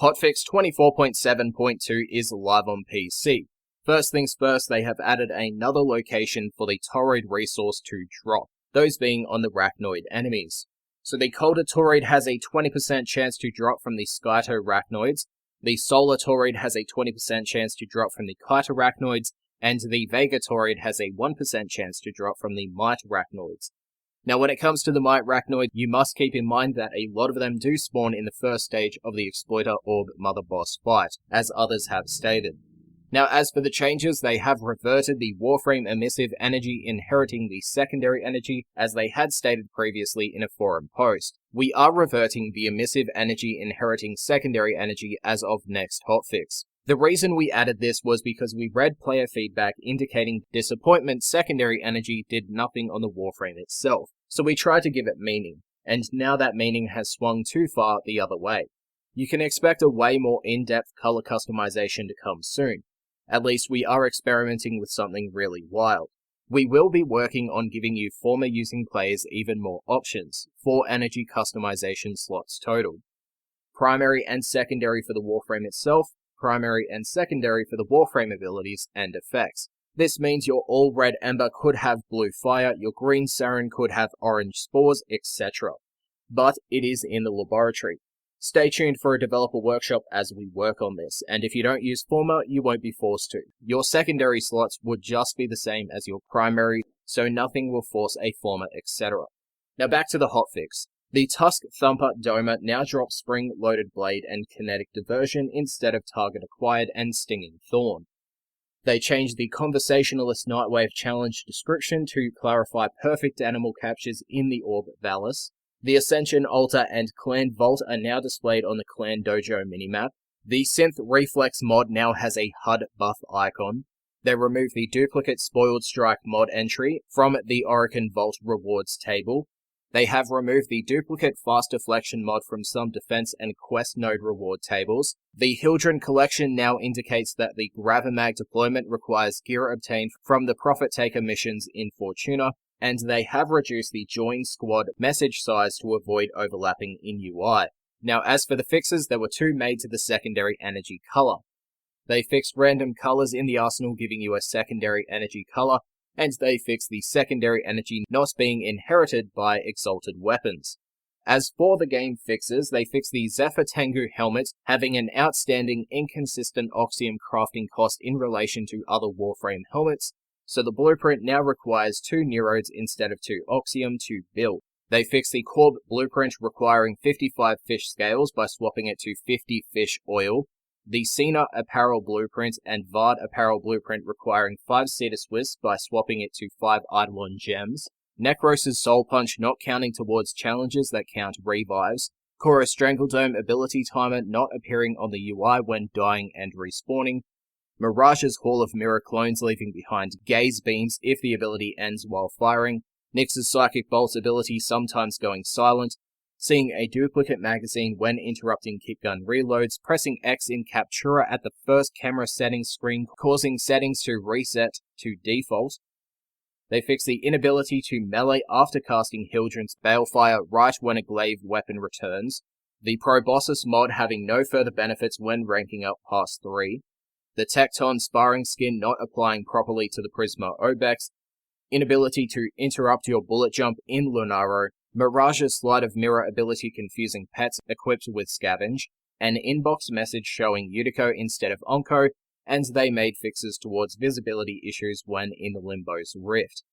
Hotfix 24.7.2 is live on PC. First things first, they have added another location for the Toroid resource to drop, those being on the Rachnoid enemies. So the colder Toroid has a 20% chance to drop from the Skyto Rachnoids, the solar Toroid has a 20% chance to drop from the Kaito Rachnoids, and the Vega Toroid has a 1% chance to drop from the Might Rachnoids. Now when it comes to the Might Rachnoid, you must keep in mind that a lot of them do spawn in the first stage of the Exploiter Orb Mother Boss fight, as others have stated. Now as for the changes, they have reverted the Warframe emissive energy inheriting the secondary energy, as they had stated previously in a forum post. We are reverting the emissive energy inheriting secondary energy as of next hotfix. The reason we added this was because we read player feedback indicating disappointment secondary energy did nothing on the Warframe itself, so we tried to give it meaning, and now that meaning has swung too far the other way. You can expect a way more in-depth color customization to come soon. At least we are experimenting with something really wild. We will be working on giving you former using players even more options, 4 energy customization slots total. Primary and secondary for the Warframe itself, primary and secondary for the Warframe abilities and effects. This means your all red Ember could have blue fire, your green Saren could have orange spores, etc. But it is in the laboratory. Stay tuned for a developer workshop as we work on this, and if you don't use former, you won't be forced to. Your secondary slots would just be the same as your primary, so nothing will force a former, etc. Now back to the hotfix. The Tusk Thumper Doma now drops Spring Loaded Blade and Kinetic Diversion instead of Target Acquired and Stinging Thorn. They changed the Conversationalist Nightwave Challenge description to clarify perfect animal captures in the Orb Valis. The Ascension Altar and Clan Vault are now displayed on the Clan Dojo minimap. The Synth Reflex mod now has a HUD buff icon. They removed the Duplicate Spoiled Strike mod entry from the Orokin Vault rewards table. They have removed the Duplicate Fast Deflection mod from some defense and quest node reward tables. The Hildren collection now indicates that the Gravimag deployment requires gear obtained from the Profit Taker missions in Fortuna, and they have reduced the Join Squad message size to avoid overlapping in UI. Now as for the fixes, there were 2 made to the secondary energy color. They fixed random colors in the arsenal giving you a secondary energy color, and they fixed the secondary energy not being inherited by exalted weapons. As for the game fixes, they fixed the Zephyr Tengu helmet having an outstanding inconsistent Oxium crafting cost in relation to other Warframe helmets, so the blueprint now requires 2 Neurodes instead of 2 Oxium to build. They fixed the Corb blueprint requiring 55 fish scales by swapping it to 50 fish oil, the Cena apparel blueprint and Vard apparel blueprint requiring 5 Cetus Wisps by swapping it to 5 Eidolon gems, Necros' Soul Punch not counting towards challenges that count revives, Korra's Strangledome ability timer not appearing on the UI when dying and respawning, Mirage's Hall of Mirror clones leaving behind gaze beams if the ability ends while firing, Nyx's Psychic Bolt ability sometimes going silent, seeing a duplicate magazine when interrupting kick gun reloads, pressing X in Captura at the first camera settings screen causing settings to reset to default. They fixed the inability to melee after casting Hildren's Balefire right when a glaive weapon returns, the Proboscis mod having no further benefits when ranking up past 3, the Tecton sparring skin not applying properly to the Prisma Obex, inability to interrupt your bullet jump in Lunaro, Mirage's Slide of Mirror ability confusing pets equipped with Scavenge, an inbox message showing Yutiko instead of Onko, and they made fixes towards visibility issues when in Limbo's Rift.